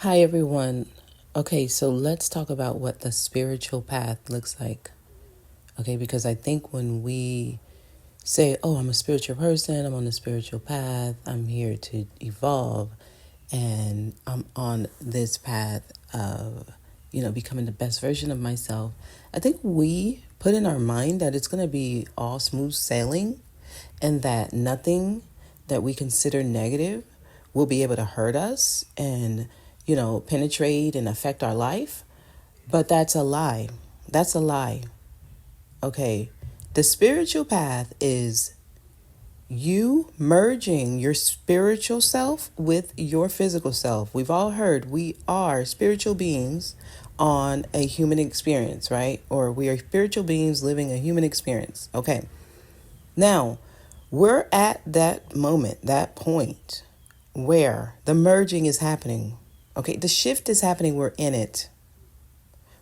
Hi, everyone. Okay, so let's talk about what the spiritual path looks like. Okay, because I think when we say, oh, I'm a spiritual person, I'm on the spiritual path, I'm here to evolve, and I'm on this path of, becoming the best version of myself, I think we put in our mind that it's going to be all smooth sailing and that nothing that we consider negative will be able to hurt us and, penetrate and affect our life. But that's a lie. That's a lie. Okay. The spiritual path is you merging your spiritual self with your physical self. We've all heard we are spiritual beings on a human experience, right? Or we are spiritual beings living a human experience. Okay. Now, we're at that moment, that point where the merging is happening. Okay, the shift is happening. We're in it.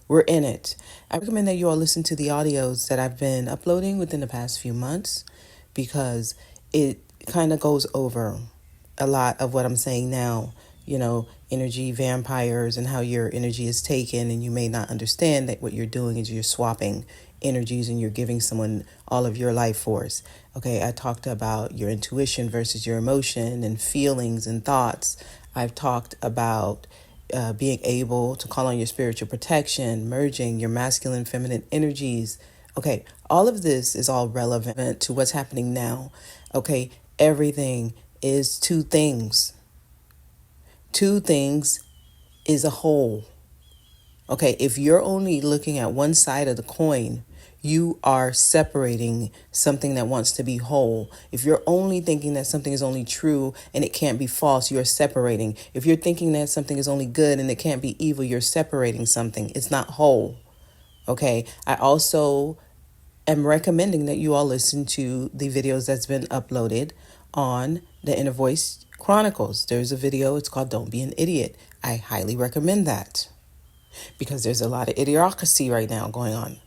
We're in it. I recommend that you all listen to the audios that I've been uploading within the past few months because it kind of goes over a lot of what I'm saying now, energy vampires and how your energy is taken, and you may not understand that what you're doing is you're swapping energies and you're giving someone all of your life force. Okay, I talked about your intuition versus your emotion and feelings and thoughts. I've talked about being able to call on your spiritual protection, merging your masculine, feminine energies. Okay, all of this is all relevant to what's happening now. Okay, everything is two things. Two things is a whole. Okay, if you're only looking at one side of the coin, you are separating something that wants to be whole. If you're only thinking that something is only true and it can't be false, you're separating. If you're thinking that something is only good and it can't be evil, you're separating something. It's not whole. Okay, I also am recommending that you all listen to the videos that's been uploaded on the Inner Voice Chronicles. There's a video, it's called Don't Be an Idiot. I highly recommend that because there's a lot of idiocracy right now going on.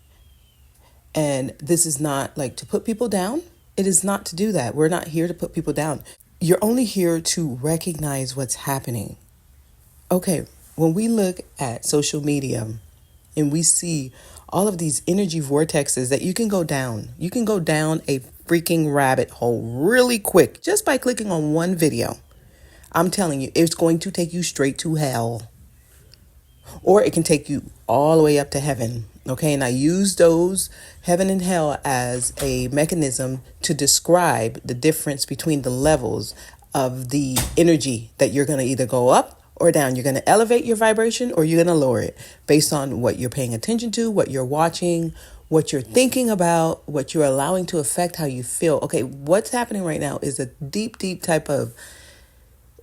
And this is not like to put people down. It is not to do that. We're not here to put people down. You're only here to recognize what's happening. Okay, when we look at social media and we see all of these energy vortexes that you can go down a freaking rabbit hole really quick just by clicking on one video. I'm telling you, it's going to take you straight to hell. Or it can take you all the way up to heaven. Okay, and I use those heaven and hell as a mechanism to describe the difference between the levels of the energy that you're going to either go up or down. You're going to elevate your vibration or you're going to lower it based on what you're paying attention to, what you're watching, what you're thinking about, what you're allowing to affect how you feel. Okay, what's happening right now is a deep, deep type of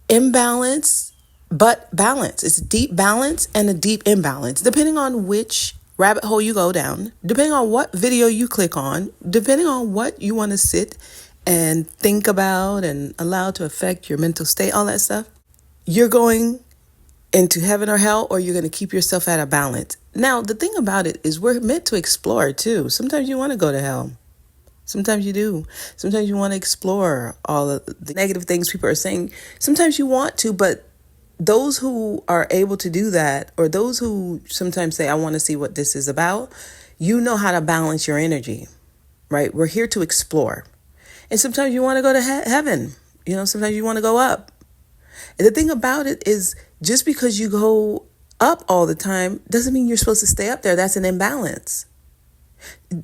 imbalance, but balance. It's deep balance and a deep imbalance, depending on which rabbit hole you go down, depending on what video you click on, depending on what you want to sit and think about and allow to affect your mental state, all that stuff. You're going into heaven or hell, or you're going to keep yourself at a balance. Now, the thing about it is we're meant to explore too. Sometimes you want to go to hell. Sometimes you do. Sometimes you want to explore all of the negative things people are saying. Sometimes you want to, but those who are able to do that, or those who sometimes say, I want to see what this is about, you know how to balance your energy, right? We're here to explore. And sometimes you want to go to heaven. Sometimes you want to go up. And the thing about it is just because you go up all the time doesn't mean you're supposed to stay up there. That's an imbalance.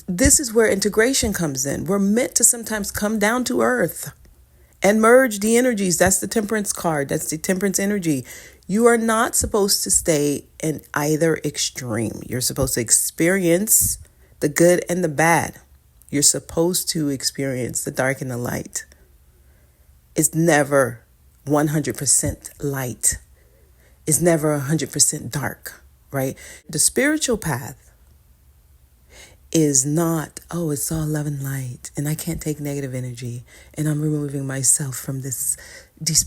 This is where integration comes in. We're meant to sometimes come down to earth and merge the energies. That's the temperance card. That's the temperance energy. You are not supposed to stay in either extreme. You're supposed to experience the good and the bad. You're supposed to experience the dark and the light. It's never 100% light. It's never 100% dark, right? The spiritual path is not, oh, it's all love and light and I can't take negative energy and I'm removing myself from these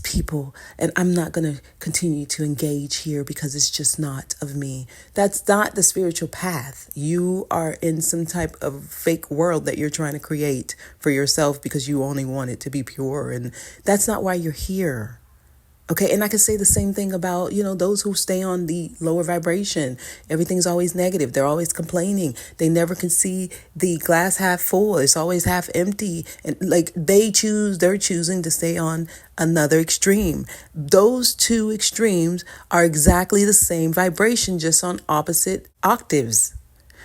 people and I'm not going to continue to engage here because it's just not of me. That's not the spiritual path. You are in some type of fake world that you're trying to create for yourself because you only want it to be pure, and that's not why you're here. Okay, and I can say the same thing about, those who stay on the lower vibration. Everything's always negative. They're always complaining. They never can see the glass half full. It's always half empty. And like they're choosing to stay on another extreme. Those two extremes are exactly the same vibration, just on opposite octaves.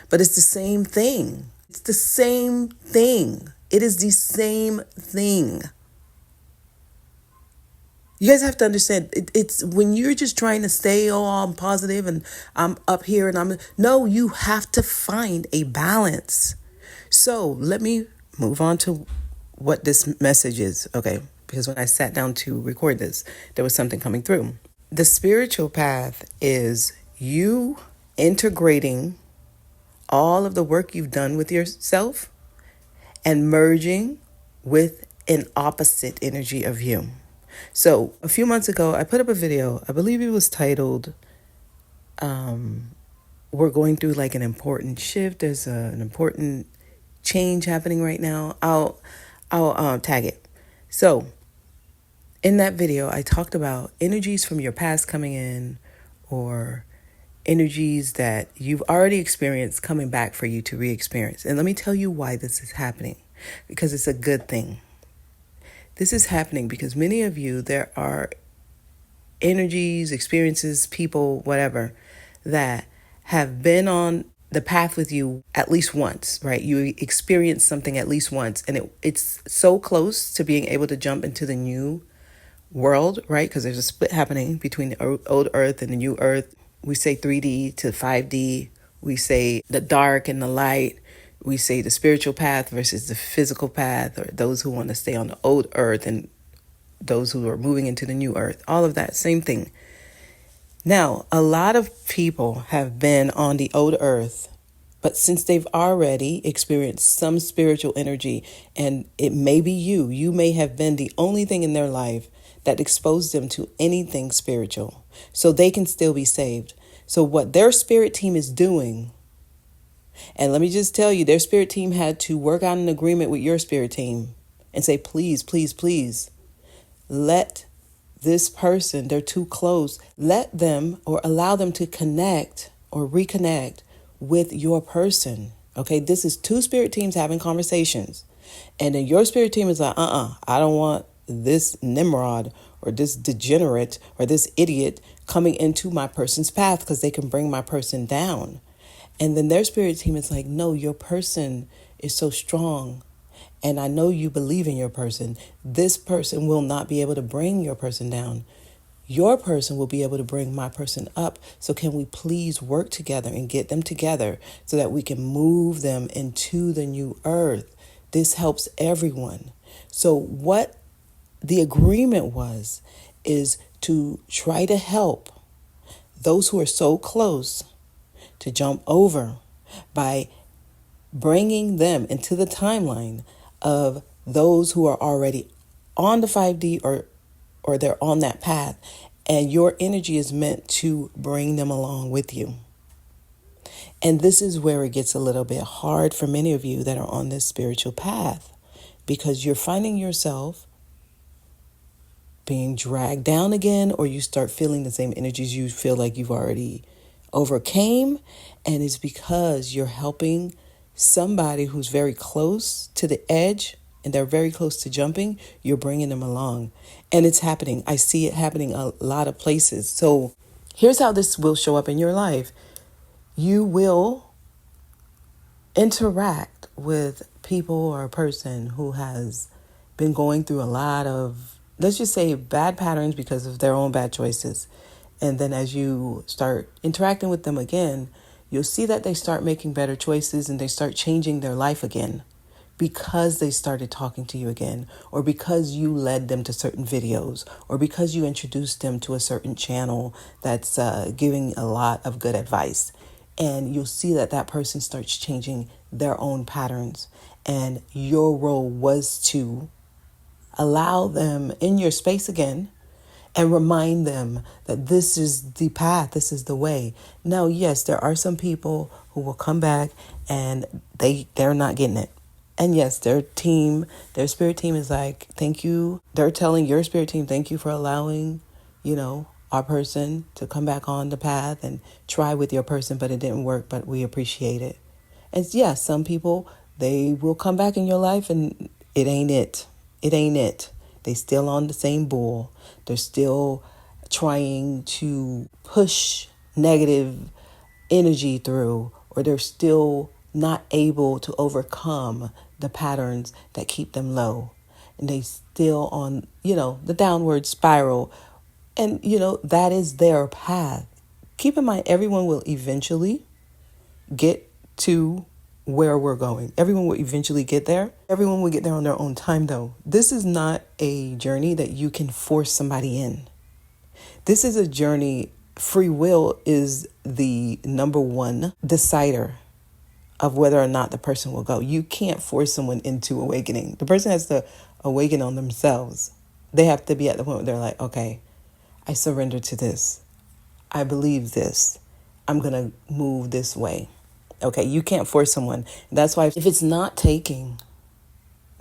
But it's the same thing. It's the same thing. It is the same thing. You guys have to understand, it's when you're just trying to stay, oh, I'm positive and I'm up here and no, you have to find a balance. So let me move on to what this message is, okay? Because when I sat down to record this, there was something coming through. The spiritual path is you integrating all of the work you've done with yourself and merging with an opposite energy of you. So a few months ago, I put up a video. I believe it was titled, we're going through like an important shift. There's an important change happening right now. I'll tag it. So in that video, I talked about energies from your past coming in, or energies that you've already experienced coming back for you to re-experience. And let me tell you why this is happening, because it's a good thing. This is happening because many of you, there are energies, experiences, people, whatever, that have been on the path with you at least once, right? You experienced something at least once, and it's so close to being able to jump into the new world, right? Because there's a split happening between the old earth and the new earth. We say 3D to 5D. We say the dark and the light. We say the spiritual path versus the physical path, or those who want to stay on the old earth and those who are moving into the new earth. All of that, same thing. Now, a lot of people have been on the old earth, but since they've already experienced some spiritual energy, and it may be you may have been the only thing in their life that exposed them to anything spiritual, so they can still be saved. So what their spirit team is doing, and let me just tell you, their spirit team had to work out an agreement with your spirit team and say, please, please, please, let this person, they're too close, let them or allow them to connect or reconnect with your person. Okay, this is two spirit teams having conversations. And then your spirit team is like, I don't want this Nimrod or this degenerate or this idiot coming into my person's path, because they can bring my person down. And then their spirit team is like, no, your person is so strong, and I know you believe in your person. This person will not be able to bring your person down. Your person will be able to bring my person up. So can we please work together and get them together so that we can move them into the new earth? This helps everyone. So what the agreement was is to try to help those who are so close to jump over by bringing them into the timeline of those who are already on the 5D or they're on that path, and your energy is meant to bring them along with you. And this is where it gets a little bit hard for many of you that are on this spiritual path, because you're finding yourself being dragged down again, or you start feeling the same energies you feel like you've already overcame. And it's because you're helping somebody who's very close to the edge and they're very close to jumping. You're bringing them along, and it's happening. I see it happening a lot of places. So here's how this will show up in your life. You will interact with people or a person who has been going through a lot of, let's just say, bad patterns because of their own bad choices. And then as you start interacting with them again, you'll see that they start making better choices and they start changing their life again because they started talking to you again, or because you led them to certain videos, or because you introduced them to a certain channel that's giving a lot of good advice. And you'll see that that person starts changing their own patterns. And your role was to allow them in your space again and remind them that this is the path, this is the way. Now, yes, there are some people who will come back and they're not getting it. And yes, their spirit team is like, thank you. They're telling your spirit team, thank you for allowing our person to come back on the path and try with your person, but it didn't work, but we appreciate it. And yes, some people, they will come back in your life and it ain't it. It ain't it. They still on the same bull. They're still trying to push negative energy through, or they're still not able to overcome the patterns that keep them low. And they still on, the downward spiral. And, that is their path. Keep in mind, everyone will eventually get to where we're going. Everyone will eventually get there. Everyone will get there on their own time, though. This is not a journey that you can force somebody in. This is a journey. Free will is the number one decider of whether or not the person will go. You can't force someone into awakening. The person has to awaken on themselves. They have to be at the point where they're like, okay, I surrender to this. I believe this. I'm going to move this way. Okay, you can't force someone. That's why if it's not taking,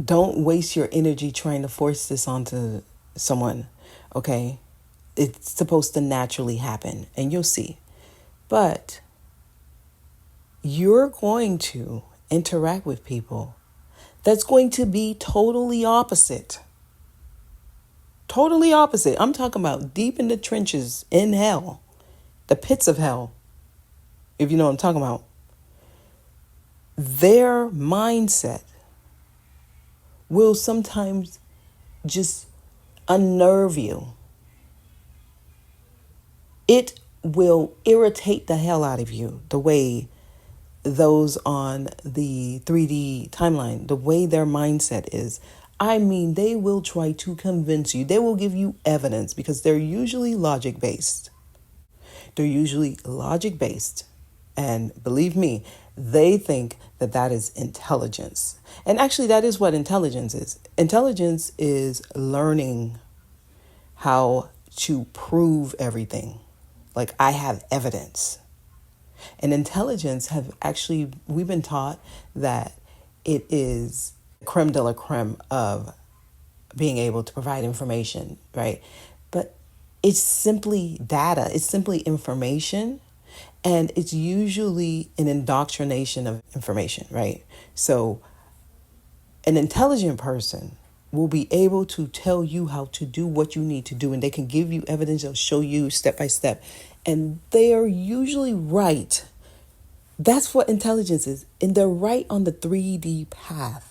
don't waste your energy trying to force this onto someone. Okay, it's supposed to naturally happen, and you'll see. But you're going to interact with people that's going to be totally opposite. Totally opposite. I'm talking about deep in the trenches in hell, the pits of hell, if you know what I'm talking about. Their mindset will sometimes just unnerve you. It will irritate the hell out of you, the way those on the 3D timeline, the way their mindset is. I mean, they will try to convince you. They will give you evidence because they're usually logic-based. They're usually logic-based. And believe me, they think that that is intelligence. And actually, that is what intelligence is. Intelligence is learning how to prove everything. Like, I have evidence. And intelligence we've been taught that it is creme de la creme of being able to provide information, right? But it's simply data. It's simply information. And it's usually an indoctrination of information, right? So an intelligent person will be able to tell you how to do what you need to do. And they can give you evidence. They'll show you step by step. And they are usually right. That's what intelligence is. And they're right on the 3D path.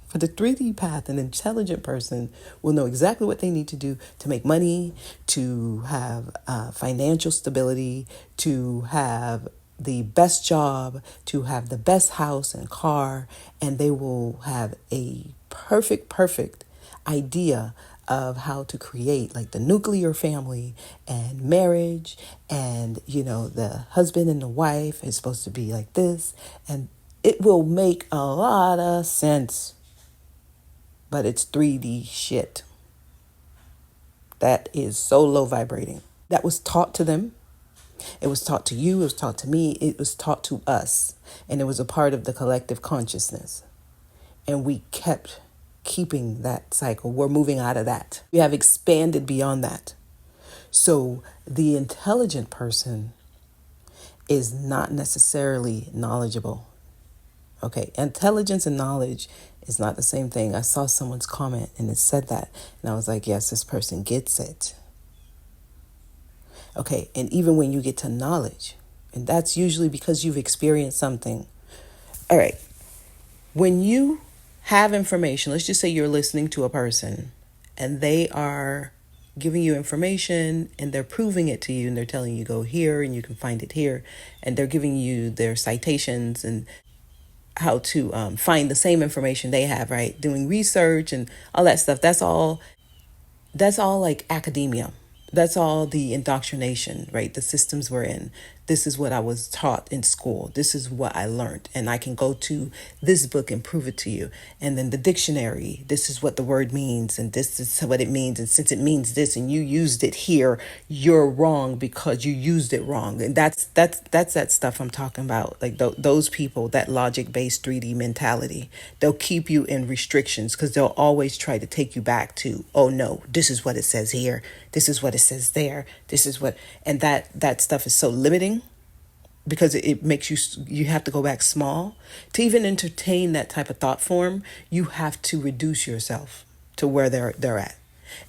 For the 3D path, an intelligent person will know exactly what they need to do to make money, to have financial stability, to have the best job, to have the best house and car, and they will have a perfect idea of how to create like the nuclear family and marriage, and the husband and the wife is supposed to be like this, and it will make a lot of sense. But it's 3D shit. That is so low vibrating. That was taught to them. It was taught to you. It was taught to me. It was taught to us. And it was a part of the collective consciousness. And we kept keeping that cycle. We're moving out of that. We have expanded beyond that. So the intelligent person is not necessarily knowledgeable. Okay, intelligence and knowledge is not the same thing. I saw someone's comment and it said that. And I was like, yes, this person gets it. Okay, and even when you get to knowledge, and that's usually because you've experienced something. All right, when you have information, let's just say you're listening to a person and they are giving you information and they're proving it to you and they're telling you go here and you can find it here. And they're giving you their citations and how to find the same information they have, right? Doing research and all that stuff. That's all like academia. That's all the indoctrination, right? The systems we're in. This is what I was taught in school. This is what I learned. And I can go to this book and prove it to you. And then the dictionary, this is what the word means. And this is what it means. And since it means this and you used it here, you're wrong because you used it wrong. And that's that stuff I'm talking about. Like those people, that logic-based 3D mentality, they'll keep you in restrictions because they'll always try to take you back to, oh no, this is what it says here. This is what it says there. This is what, and that stuff is so limiting because it makes you have to go back small. To even entertain that type of thought form, you have to reduce yourself to where they're at.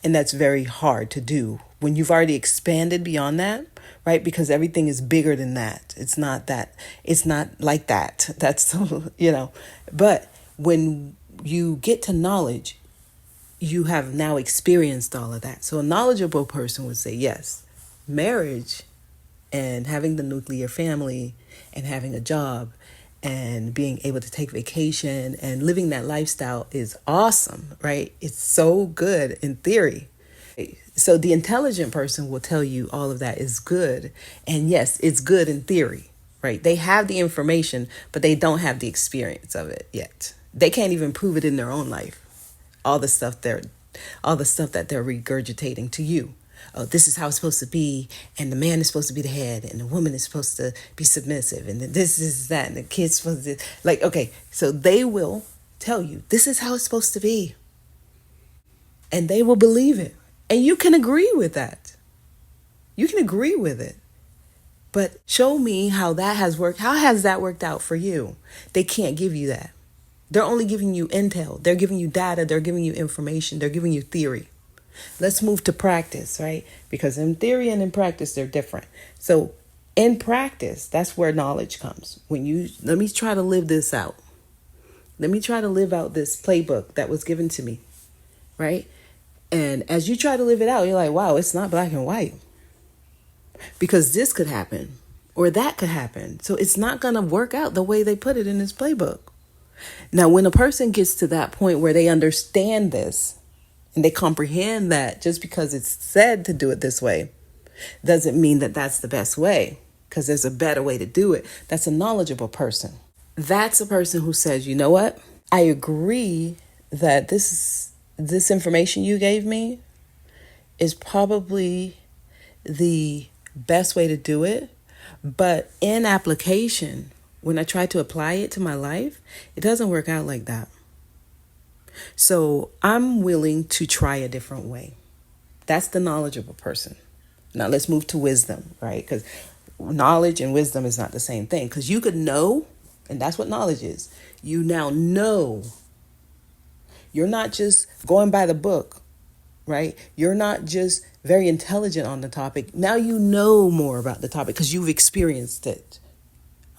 And that's very hard to do when you've already expanded beyond that, right? Because everything is bigger than that. It's not like that. That's so, but when you get to knowledge, you have now experienced all of that. So a knowledgeable person would say, yes, marriage and having the nuclear family and having a job and being able to take vacation and living that lifestyle is awesome, right? It's so good in theory. So the intelligent person will tell you all of that is good. And yes, it's good in theory, right? They have the information, but they don't have the experience of it yet. They can't even prove it in their own life. All the stuff that they're regurgitating to you. Oh, this is how it's supposed to be, and the man is supposed to be the head, and the woman is supposed to be submissive, and this is that, and the kid's supposed to, like, okay, so they will tell you, this is how it's supposed to be. And they will believe it. And you can agree with that. You can agree with it. But show me how that has worked. How has that worked out for you? They can't give you that. They're only giving you intel. They're giving you data. They're giving you information. They're giving you theory. Let's move to practice, right? Because in theory and in practice, they're different. So in practice, that's where knowledge comes. Let me try to live this out. Let me try to live out this playbook that was given to me, right? And as you try to live it out, you're like, wow, it's not black and white. Because this could happen or that could happen. So it's not going to work out the way they put it in this playbook. Now, when a person gets to that point where they understand this, and they comprehend that just because it's said to do it this way doesn't mean that that's the best way, because there's a better way to do it. That's a knowledgeable person. That's a person who says, you know what? I agree that this information you gave me is probably the best way to do it. But in application, when I try to apply it to my life, it doesn't work out like that. So I'm willing to try a different way. That's the knowledgeable person. Now let's move to wisdom, right? Because knowledge and wisdom is not the same thing. Because you could know, and that's what knowledge is. You now know. You're not just going by the book, right? You're not just very intelligent on the topic. Now you know more about the topic because you've experienced it.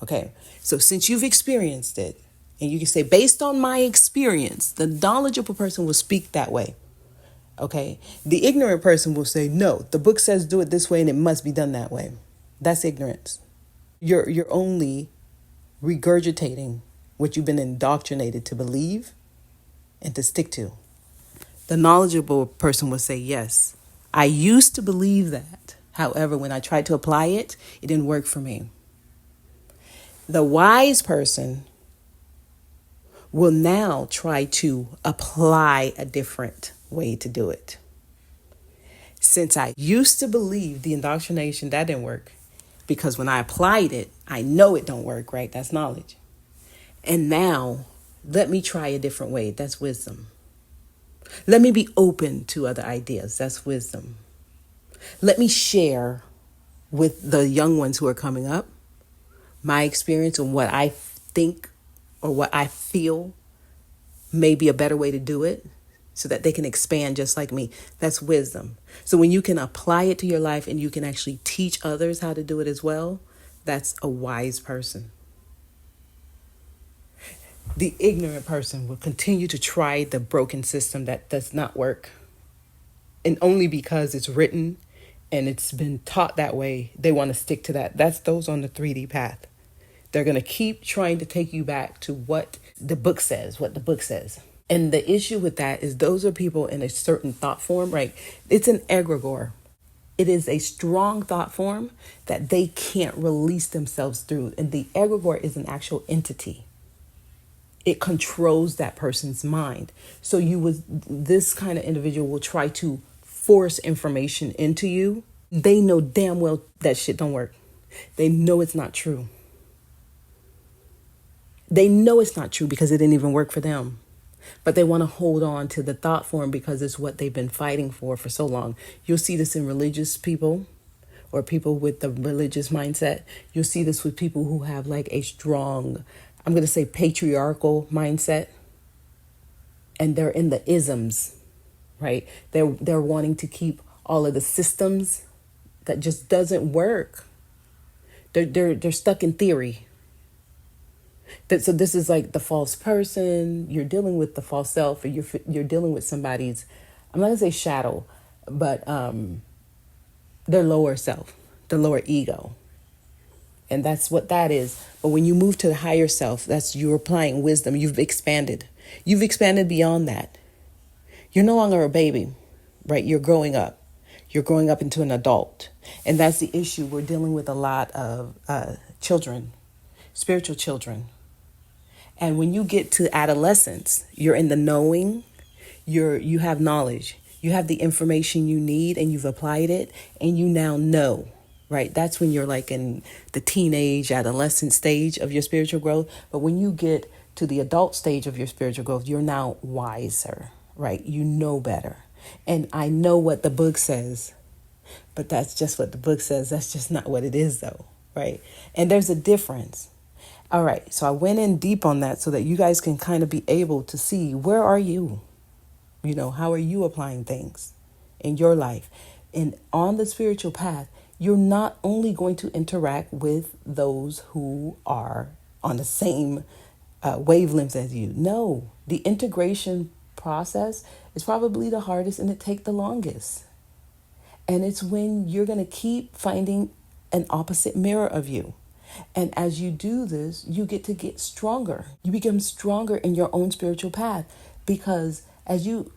Okay, so since you've experienced it, and you can say, based on my experience, the knowledgeable person will speak that way. Okay. The ignorant person will say, no, the book says do it this way and it must be done that way. That's ignorance. You're only regurgitating what you've been indoctrinated to believe and to stick to. The knowledgeable person will say, yes, I used to believe that. However, when I tried to apply it, it didn't work for me. The wise person will now try to apply a different way to do it. Since I used to believe the indoctrination, that didn't work. Because when I applied it, I know it don't work, right? That's knowledge. And now, let me try a different way. That's wisdom. Let me be open to other ideas. That's wisdom. Let me share with the young ones who are coming up my experience and what I think or what I feel may be a better way to do it so that they can expand just like me. That's wisdom. So when you can apply it to your life and you can actually teach others how to do it as well, that's a wise person. The ignorant person will continue to try the broken system that does not work. And only because it's written and it's been taught that way, they want to stick to that. That's those on the 3D path. They're going to keep trying to take you back to what the book says, And the issue with that is those are people in a certain thought form, right? It's an egregore. It is a strong thought form that they can't release themselves through. And the egregore is an actual entity. It controls that person's mind. So this kind of individual will try to force information into you. They know damn well that shit don't work. They know it's not true. They know it's not true because it didn't even work for them. but they want to hold on to the thought form because it's what they've been fighting for so long. You'll see this in religious people or people with the religious mindset. You'll see this with people who have like a strong, I'm going to say patriarchal mindset, and they're in the isms, right? They're wanting to keep all of the systems that just doesn't work. They're stuck in theory. So this is like the false person. You're dealing with the false self, or you're dealing with somebody's, I'm not gonna say shadow, but their lower self, the lower ego. And that's what that is. But when you move to the higher self, that's you're applying wisdom. You've expanded. You've expanded beyond that. You're no longer a baby, right? You're growing up. You're growing up into an adult. And that's the issue. We're dealing with a lot of children, spiritual children. And when you get to adolescence, you're in the knowing, you have knowledge. You have the information you need and you've applied it and you now know, right? That's when you're like in the teenage, adolescent stage of your spiritual growth. But when you get to the adult stage of your spiritual growth, you're now wiser, right? You know better. And I know what the book says, but that's just what the book says. That's just not what it is though, right? And there's a difference. All right, so I went in deep on that so that you guys can kind of be able to see where are you? You know, how are you applying things in your life? And on the spiritual path, you're not only going to interact with those who are on the same wavelengths as you. No, the integration process is probably the hardest and it takes the longest. And it's when you're going to keep finding an opposite mirror of you. And as you do this, you get stronger. You become stronger in your own spiritual path because as you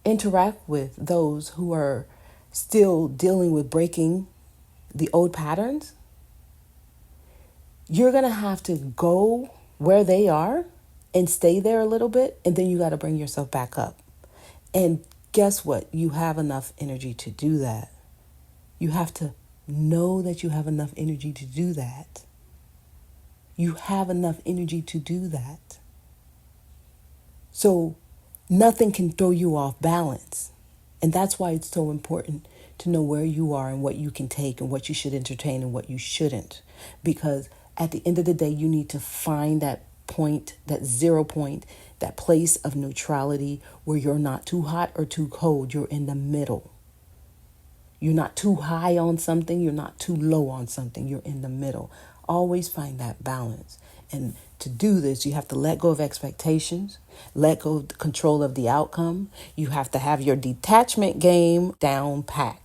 interact with those who are still dealing with breaking the old patterns, you're going to have to go where they are and stay there a little bit. And then you got to bring yourself back up. And guess what? You have enough energy to do that. You have to know that you have enough energy to do that. You have enough energy to do that. So nothing can throw you off balance. And that's why it's so important to know where you are and what you can take and what you should entertain and what you shouldn't. Because at the end of the day, you need to find that point, that 0 point, that place of neutrality where you're not too hot or too cold. You're in the middle. You're not too high on something. You're not too low on something. You're in the middle. Always find that balance. And to do this, you have to let go of expectations, let go of the control of the outcome. You have to have your detachment game down pat.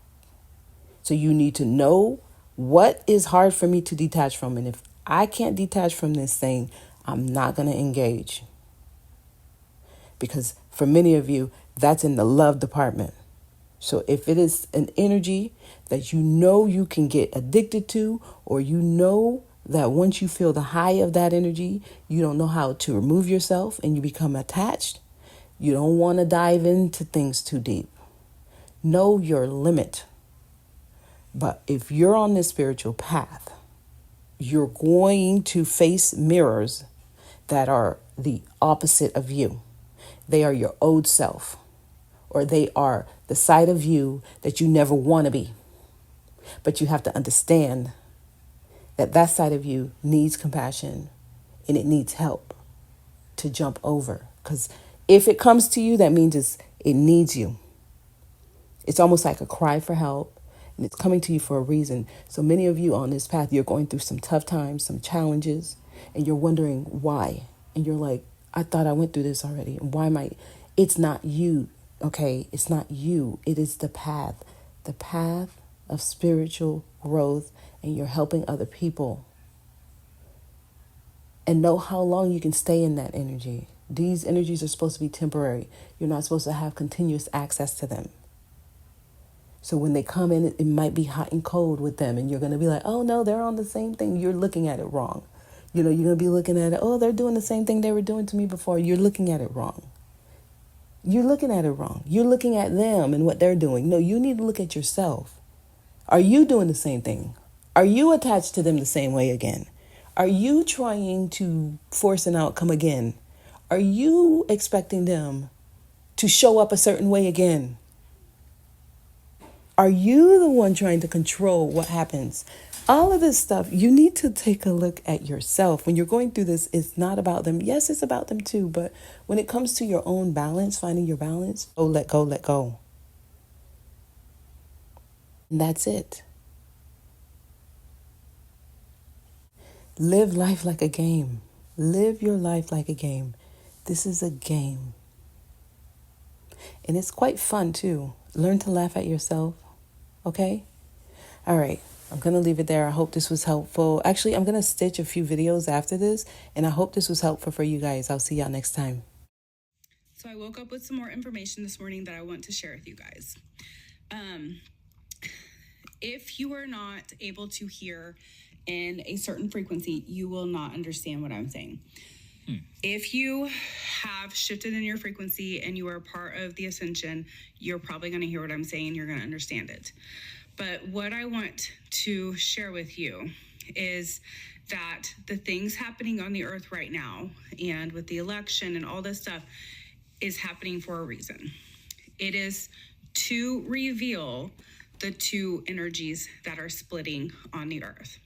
So you need to know what is hard for me to detach from. And if I can't detach from this thing, I'm not going to engage. Because for many of you, that's in the love department. So if it is an energy that you know you can get addicted to, or you know that once you feel the high of that energy, you don't know how to remove yourself and you become attached, you don't want to dive into things too deep. Know your limit. But if you're on this spiritual path, you're going to face mirrors that are the opposite of you. They are your old self, or they are the side of you that you never want to be. But you have to understand that that side of you needs compassion and it needs help to jump over. Because if it comes to you, that means it needs you. It's almost like a cry for help, and it's coming to you for a reason. So many of you on this path, you're going through some tough times, some challenges, and you're wondering why. And you're like, I thought I went through this already. And why am I? It's not you, okay? It's not you. It is the path of spiritual growth, and you're helping other people. And know how long you can stay in that energy. These energies are supposed to be temporary. You're not supposed to have continuous access to them. So when they come in, it might be hot and cold with them, and you're going to be like, oh no, they're on the same thing. You're looking at it wrong. You're going to be looking at it, oh, they're doing the same thing they were doing to me before. You're looking at it wrong. You're looking at it wrong. You're looking at them and what they're doing. No, you need to look at yourself. Are you doing the same thing? Are you attached to them the same way again? Are you trying to force an outcome again? Are you expecting them to show up a certain way again? Are you the one trying to control what happens? All of this stuff, you need to take a look at yourself. When you're going through this, it's not about them. Yes, it's about them too. But when it comes to your own balance, finding your balance, oh, let go, let go. And that's it. Live life like a game. Live your life like a game. This is a game. And it's quite fun too. Learn to laugh at yourself. Okay? All right. I'm going to leave it there. I hope this was helpful. Actually, I'm going to stitch a few videos after this, and I hope this was helpful for you guys. I'll see y'all next time. So I woke up with some more information this morning that I want to share with you guys. If you are not able to hear in a certain frequency, you will not understand what I'm saying. If you have shifted in your frequency and you are part of the Ascension, you're probably going to hear what I'm saying. You're going to understand it. But what I want to share with you is that the things happening on the earth right now, and with the election and all this stuff, is happening for a reason. It is to reveal the two energies that are splitting on the earth.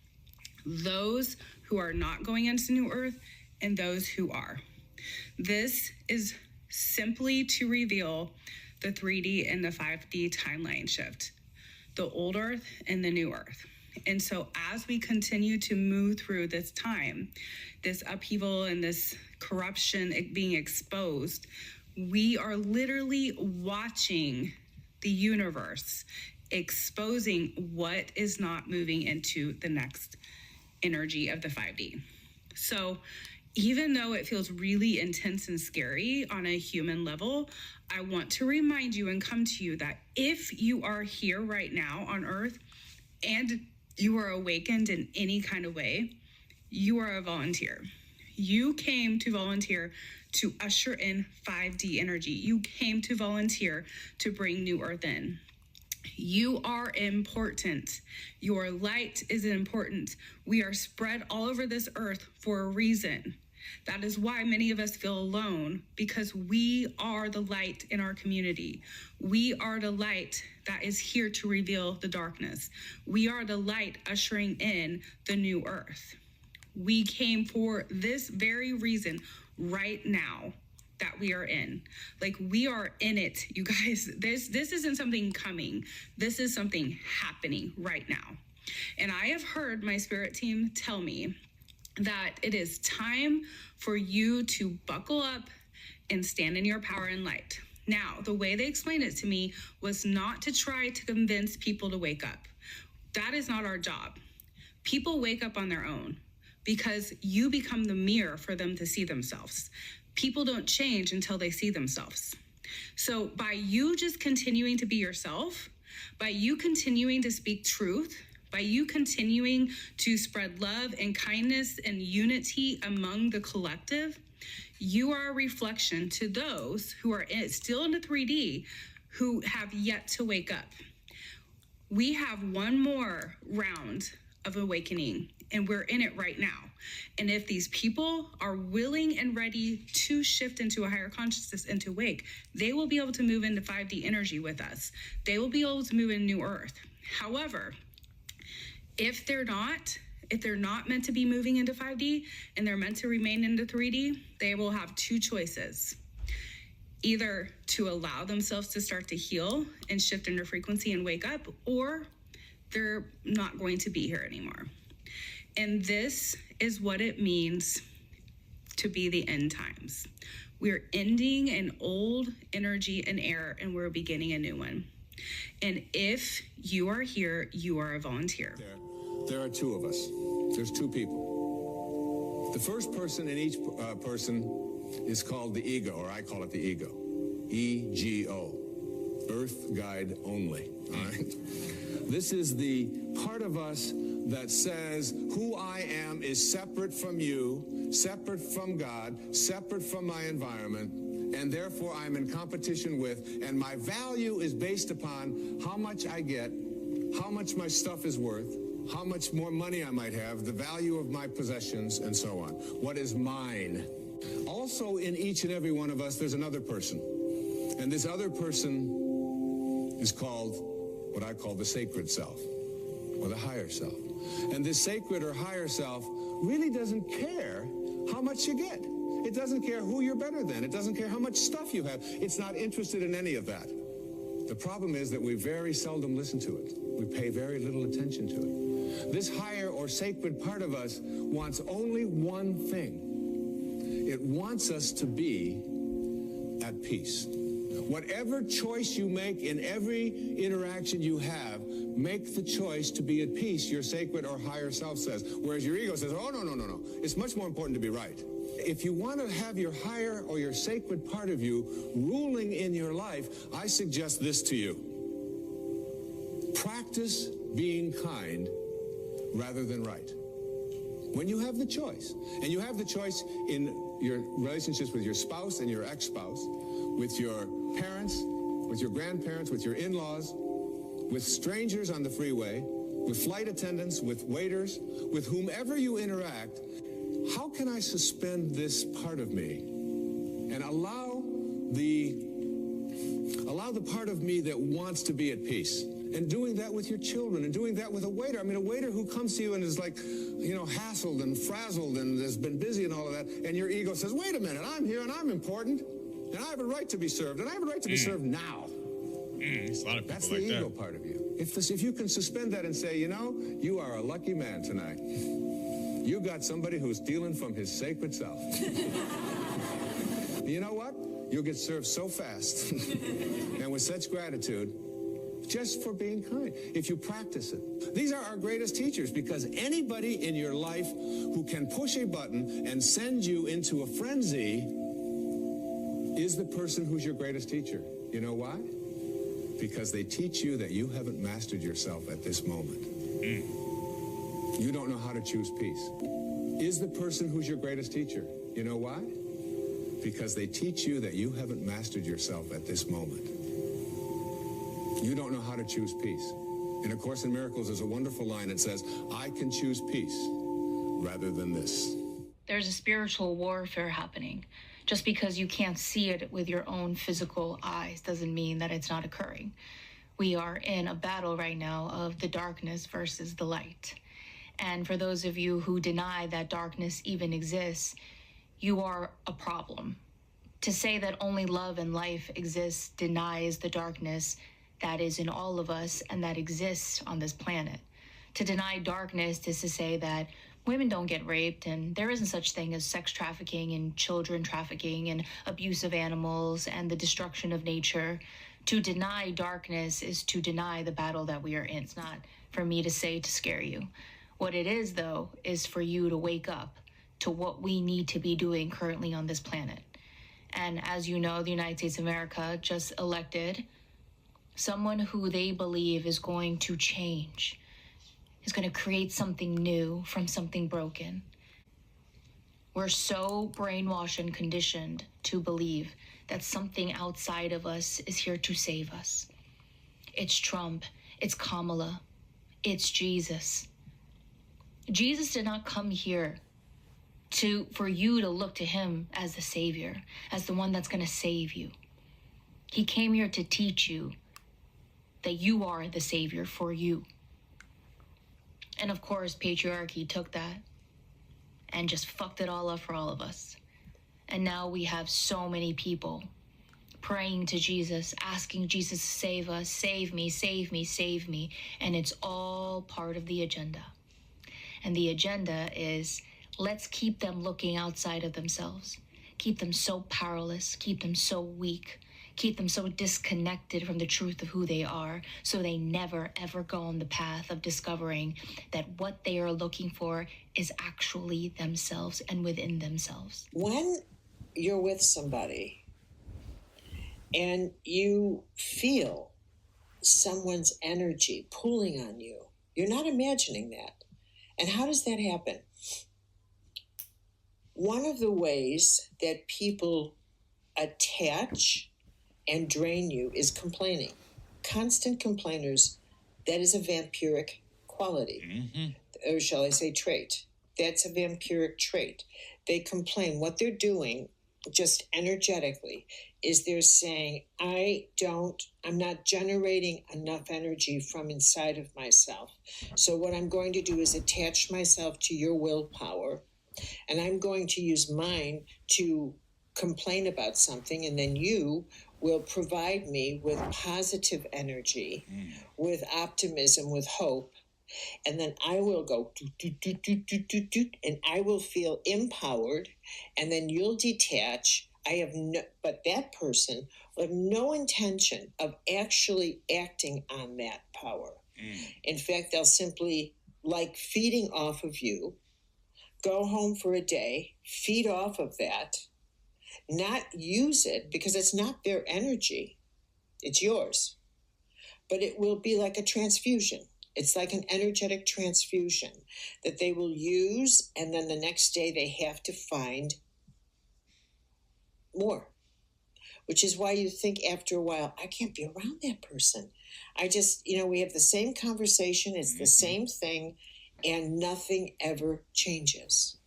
Those who are not going into New Earth and those who are. This is simply to reveal the 3D and the 5D timeline shift, the old Earth and the new Earth. And so as we continue to move through this time, this upheaval and this corruption being exposed, we are literally watching the universe exposing what is not moving into the next energy of the 5D. So even though it feels really intense and scary on a human level, I want to remind you and come to you that if you are here right now on Earth and you are awakened in any kind of way, you are a volunteer. You came to volunteer to usher in 5D energy. You came to volunteer to bring New Earth in. You are important. Your light is important. We are spread all over this earth for a reason. That is why many of us feel alone, because we are the light in our community. We are the light that is here to reveal the darkness. We are the light ushering in the new earth. We came for this very reason right now that we are in. Like, we are in it, you guys. This isn't something coming. This is something happening right now. And I have heard my spirit team tell me that it is time for you to buckle up and stand in your power and light. Now, the way they explained it to me was not to try to convince people to wake up. That is not our job. People wake up on their own because you become the mirror for them to see themselves. People don't change until they see themselves. So by you just continuing to be yourself, by you continuing to speak truth, by you continuing to spread love and kindness and unity among the collective, you are a reflection to those who are still in the 3D who have yet to wake up. We have one more round of awakening, and we're in it right now. And if these people are willing and ready to shift into a higher consciousness and to wake, they will be able to move into 5D energy with us. They will be able to move in New Earth. However, if they're not meant to be moving into 5D and they're meant to remain into 3D, they will have two choices. Either to allow themselves to start to heal and shift into frequency and wake up, or they're not going to be here anymore. And this is what it means to be the end times. We're ending an old energy and era, and we're beginning a new one. And if you are here, you are a volunteer. There are two of us. There's two people. The first person in each person is called the ego, or I call it the ego. E-G-O. Earth guide only. All right? This is the part of us that says who I am is separate from you, separate from God, separate from my environment, and therefore I'm in competition with, and my value is based upon how much I get, how much my stuff is worth, how much more money I might have, the value of my possessions, and so on. What is mine? Also, in each and every one of us, there's another person. And this other person is called what I call the sacred self, or the higher self. And this sacred or higher self really doesn't care how much you get. It doesn't care who you're better than. It doesn't care how much stuff you have. It's not interested in any of that. The problem is that we very seldom listen to it. We pay very little attention to it. This higher or sacred part of us wants only one thing. It wants us to be at peace. Whatever choice you make in every interaction you have, make the choice to be at peace, your sacred or higher self says. Whereas your ego says, oh, no. It's much more important to be right. If you want to have your higher or your sacred part of you ruling in your life, I suggest this to you. Practice being kind rather than right. When you have the choice, and you have the choice in your relationships with your spouse and your ex-spouse, with your parents, with your grandparents, with your in-laws, with strangers on the freeway, with flight attendants, with waiters, with whomever you interact, how can I suspend this part of me and allow the part of me that wants to be at peace? And doing that with your children, and doing that with a waiter. I mean, a waiter who comes to you and is like, hassled and frazzled and has been busy and all of that, and your ego says, wait a minute, I'm here and I'm important, and I have a right to be served, and I have a right to be served now. There's a lot of people That's the ego part of you. If you can suspend that and say, you are a lucky man tonight. You got somebody who's stealing from his sacred self. You know what? You'll get served so fast and with such gratitude, just for being kind, if you practice it. These are our greatest teachers, because anybody in your life who can push a button and send you into a frenzy is the person who's your greatest teacher. You know why? Because they teach you that you haven't mastered yourself at this moment. You don't know how to choose peace. Is the person who's your greatest teacher. You know why? Because they teach you that you haven't mastered yourself at this moment. You don't know how to choose peace. In A Course in Miracles, there's a wonderful line that says, I can choose peace rather than this. There's a spiritual warfare happening. Just because you can't see it with your own physical eyes doesn't mean that it's not occurring. We are in a battle right now of the darkness versus the light. And for those of you who deny that darkness even exists, you are a problem. To say that only love and life exists denies the darkness that is in all of us and that exists on this planet. To deny darkness is to say that women don't get raped and there isn't such thing as sex trafficking and children trafficking and abuse of animals and the destruction of nature. To deny darkness is to deny the battle that we are in. It's not for me to say to scare you. What it is, though, is for you to wake up to what we need to be doing currently on this planet. And as you know, the United States of America just elected someone who they believe is going to change, is going to create something new from something broken. We're so brainwashed and conditioned to believe that something outside of us is here to save us. It's Trump, it's Kamala, it's Jesus. Jesus did not come here for you to look to him as the savior, as the one that's going to save you. He came here to teach you that you are the savior for you. And of course, patriarchy took that and just fucked it all up for all of us. And now we have so many people praying to Jesus, asking Jesus to save us, save me, save me, save me. And it's all part of the agenda. And the agenda is, let's keep them looking outside of themselves. Keep them so powerless, keep them so weak, keep them so disconnected from the truth of who they are, so they never, ever go on the path of discovering that what they are looking for is actually themselves and within themselves. When you're with somebody and you feel someone's energy pulling on you, you're not imagining that. And how does that happen? One of the ways that people attach and drain you is complaining. Constant complainers, that is a vampiric quality, or shall I say trait. That's a vampiric trait. they complain. What they're doing, just energetically, is they're saying, I'm not generating enough energy from inside of myself. So what I'm going to do is attach myself to your willpower, and I'm going to use mine to complain about something, and then you will provide me with positive energy, with optimism, with hope. And then I will go and I will feel empowered, and then you'll detach. But that person will have no intention of actually acting on that power. In fact, they'll simply, like feeding off of you, go home for a day, feed off of that, not use it because it's not their energy, it's yours. But it will be like a transfusion. It's like an energetic transfusion that they will use, and then the next day they have to find more, which is why you think after a while, I can't be around that person. I just, we have the same conversation, it's the same thing, and nothing ever changes.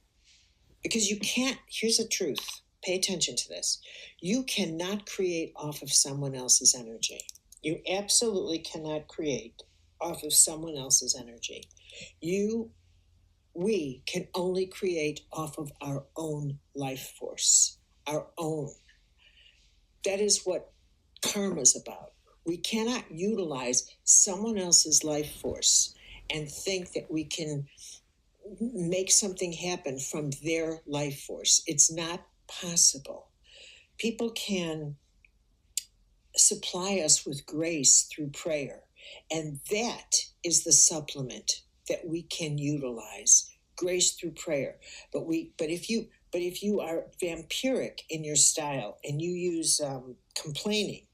Because you can't, here's the truth, pay attention to this. You cannot create off of someone else's energy. You absolutely cannot create off of someone else's energy. We can only create off of our own life force, our own. That is what karma is about. We cannot utilize someone else's life force and think that we can make something happen from their life force. It's not possible. People can supply us with grace through prayer, and that is the supplement that we can utilize, grace through prayer. But if you are vampiric in your style and you use complaining,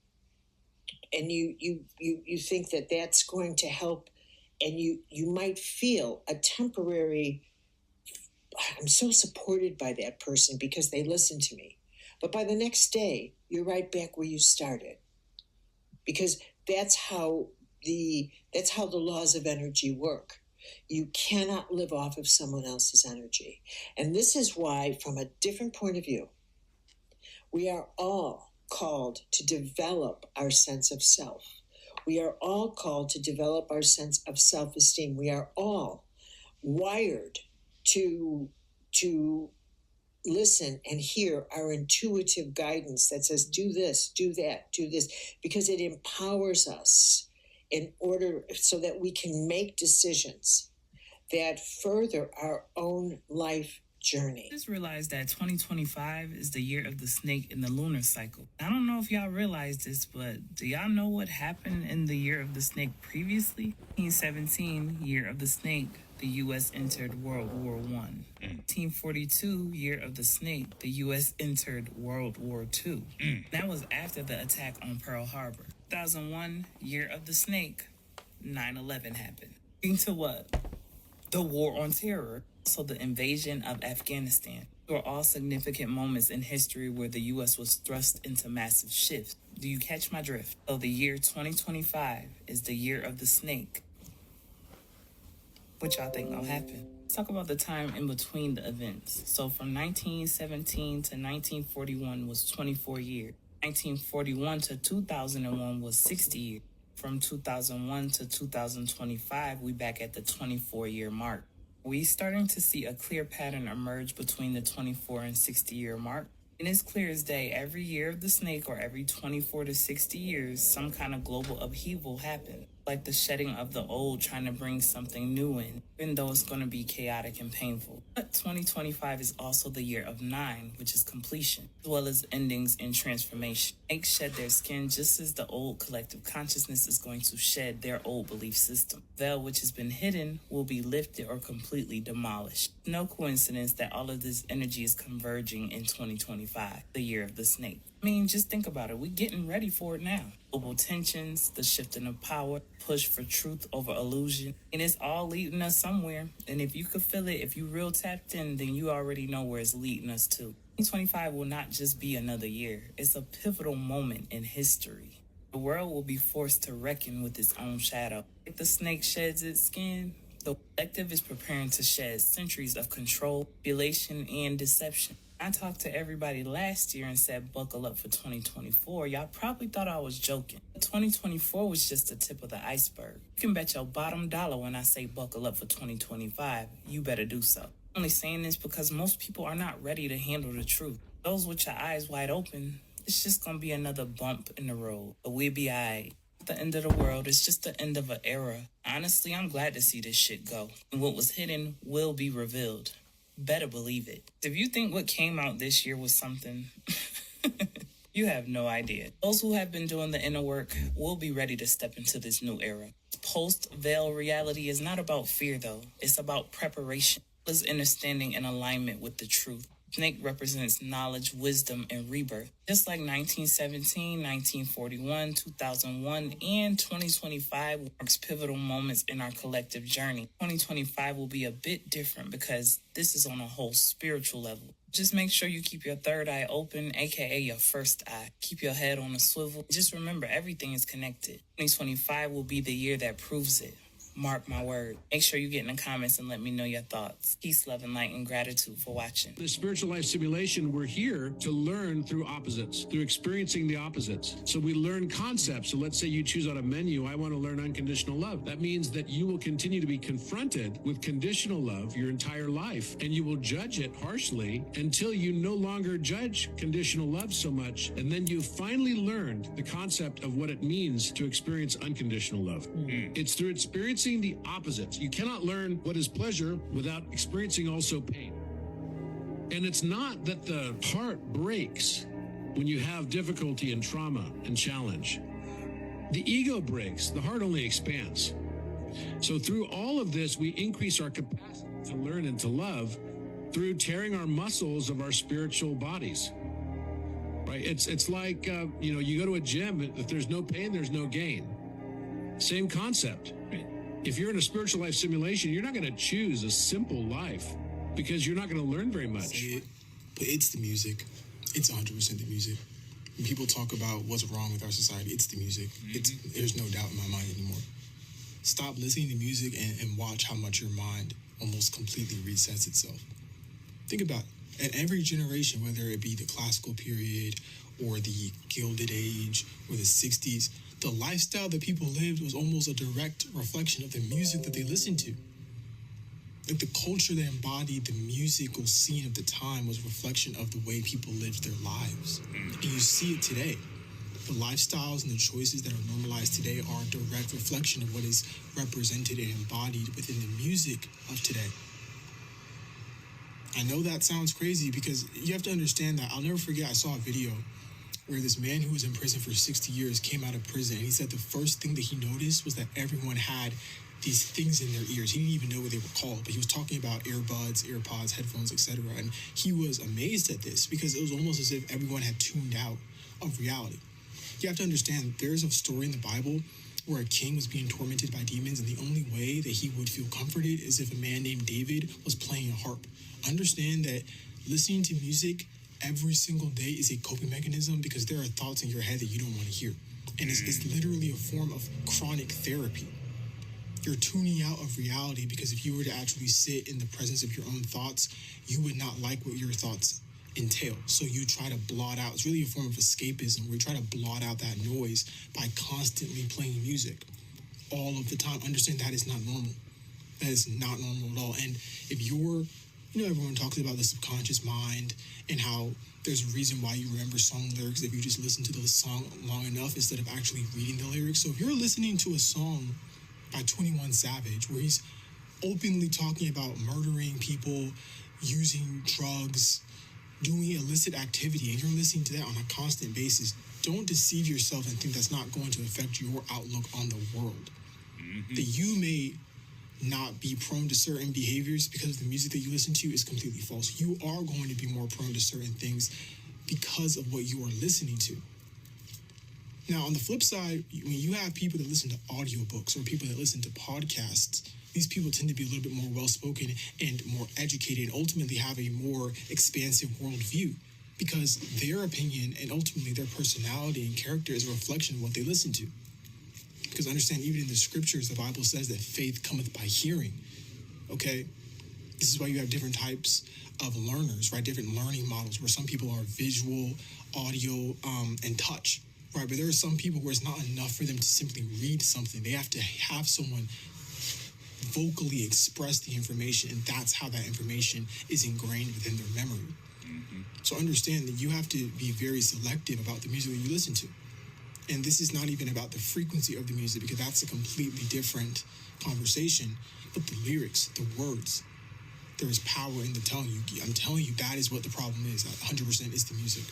and you think that that's going to help, and you might feel a temporary, I'm so supported by that person because they listen to me. But by the next day, you're right back where you started. Because that's how the laws of energy work. You cannot live off of someone else's energy. And this is why, from a different point of view, we are all called to develop our sense of self. We are all called to develop our sense of self-esteem. We are all wired to listen and hear our intuitive guidance that says, do this, do that, do this, because it empowers us in order so that we can make decisions that further our own life journey. I just realized that 2025 is the year of the snake in the lunar cycle. I don't know if y'all realize this, but do y'all know what happened in the year of the snake previously? 1917, year of the snake, the U.S. entered World War I. 1942, year of the snake, the U.S. entered World War II. That was after the attack on Pearl Harbor. 2001, year of the snake, 9/11 happened. Into what? The War on Terror. So the invasion of Afghanistan were all significant moments in history where the U.S. was thrust into massive shifts. Do you catch my drift? So the year 2025 is the year of the snake. What y'all think will happen? Let's talk about the time in between the events. So from 1917 to 1941 was 24 years. 1941 to 2001 was 60 years. From 2001 to 2025, we back at the 24-year mark. We starting to see a clear pattern emerge between the 24 and 60-year mark. And it's clear as day, every year of the snake or every 24 to 60 years, some kind of global upheaval happens. Like the shedding of the old, trying to bring something new in, even though it's going to be chaotic and painful. But 2025 is also the year of 9, which is completion, as well as endings and transformation. Snakes shed their skin just as the old collective consciousness is going to shed their old belief system. The veil which has been hidden will be lifted or completely demolished. No coincidence that all of this energy is converging in 2025, the year of the snake. I mean, just think about it. We're getting ready for it now. Global tensions, the shifting of power, push for truth over illusion. And it's all leading us somewhere. And if you could feel it, if you real tapped in, then you already know where it's leading us to. 2025 will not just be another year. It's a pivotal moment in history. The world will be forced to reckon with its own shadow. If the snake sheds its skin, The collective is preparing to shed centuries of control, manipulation, and deception. I talked to everybody last year and said, buckle up for 2024. Y'all probably thought I was joking. 2024 was just the tip of the iceberg. You can bet your bottom dollar when I say buckle up for 2025, you better do so. I'm only saying this because most people are not ready to handle the truth. Those with your eyes wide open, it's just gonna be another bump in the road, but we'll be alright. The end of the world, it's just the end of an era. Honestly, I'm glad to see this shit go. And what was hidden will be revealed. Better believe it. If you think what came out this year was something, you have no idea. Those who have been doing the inner work will be ready to step into this new era. Post-veil reality is not about fear, though. It's about preparation. It's understanding and alignment with the truth. Snake represents knowledge, wisdom, and rebirth. Just like 1917, 1941, 2001, and 2025 marks pivotal moments in our collective journey. 2025 will be a bit different because this is on a whole spiritual level. Just make sure you keep your third eye open, aka your first eye. Keep your head on a swivel. Just remember, everything is connected. 2025 will be the year that proves it. Mark my word. Make sure you get in the comments and let me know your thoughts. Peace, love, and light, and gratitude for watching. The spiritual life simulation, we're here to learn through opposites, through experiencing the opposites. So we learn concepts. So let's say you choose on a menu, I want to learn unconditional love. That means that you will continue to be confronted with conditional love your entire life, and you will judge it harshly until you no longer judge conditional love so much. And then you finally learned the concept of what it means to experience unconditional love. It's through experiencing the opposites. You cannot learn what is pleasure without experiencing also pain. And it's not that the heart breaks when you have difficulty and trauma and challenge. The ego breaks, the heart only expands. So through all of this, we increase our capacity to learn and to love through tearing our muscles of our spiritual bodies. Right? It's like, you go to a gym, if there's no pain, there's no gain. Same concept. If you're in a spiritual life simulation, you're not going to choose a simple life because you're not going to learn very much. Say it, but it's the music. It's 100% the music. When people talk about what's wrong with our society, it's the music. There's no doubt in my mind anymore. Stop listening to music and watch how much your mind almost completely resets itself. Think about it. At every generation, whether it be the classical period or the Gilded Age or the 60s, the lifestyle that people lived was almost a direct reflection of the music that they listened to. Like the culture that embodied the musical scene of the time was a reflection of the way people lived their lives. And you see it today. The lifestyles and the choices that are normalized today are a direct reflection of what is represented and embodied within the music of today. I know that sounds crazy because you have to understand that I'll never forget, I saw a video where this man who was in prison for 60 years came out of prison, and he said the first thing that he noticed was that everyone had these things in their ears. He didn't even know what they were called, but he was talking about earbuds, earpods, headphones, etc. And he was amazed at this because it was almost as if everyone had tuned out of reality. You have to understand, there's a story in the Bible where a king was being tormented by demons, and the only way that he would feel comforted is if a man named David was playing a harp. Understand that listening to music every single day is a coping mechanism because there are thoughts in your head that you don't want to hear. And it's literally a form of chronic therapy. You're tuning out of reality because if you were to actually sit in the presence of your own thoughts, you would not like what your thoughts entail. So you try to blot out. It's really a form of escapism where you try to blot out that noise by constantly playing music all of the time. Understand that is not normal. That is not normal at all. And if you're, everyone talks about the subconscious mind and how there's a reason why you remember song lyrics if you just listen to the song long enough instead of actually reading the lyrics. So if you're listening to a song by 21 Savage where he's openly talking about murdering people, using drugs, doing illicit activity, and you're listening to that on a constant basis, don't deceive yourself and think that's not going to affect your outlook on the world. That you may not be prone to certain behaviors because the music that you listen to is completely false. You are going to be more prone to certain things because of what you are listening to. Now, on the flip side, when you have people that listen to audiobooks or people that listen to podcasts, these people tend to be a little bit more well-spoken and more educated and ultimately have a more expansive worldview because their opinion and ultimately their personality and character is a reflection of what they listen to. Because understand, even in the scriptures, the Bible says that faith cometh by hearing. okay? This is why you have different types of learners, right? Different learning models where some people are visual, audio, and touch, right? But there are some people where it's not enough for them to simply read something. They have to have someone vocally express the information, and that's how that information is ingrained within their memory. So understand that you have to be very selective about the music that you listen to. And this is not even about the frequency of the music, because that's a completely different conversation. But the lyrics, the words, there is power in the tongue. I'm telling you, that is what the problem is. 100% is the music.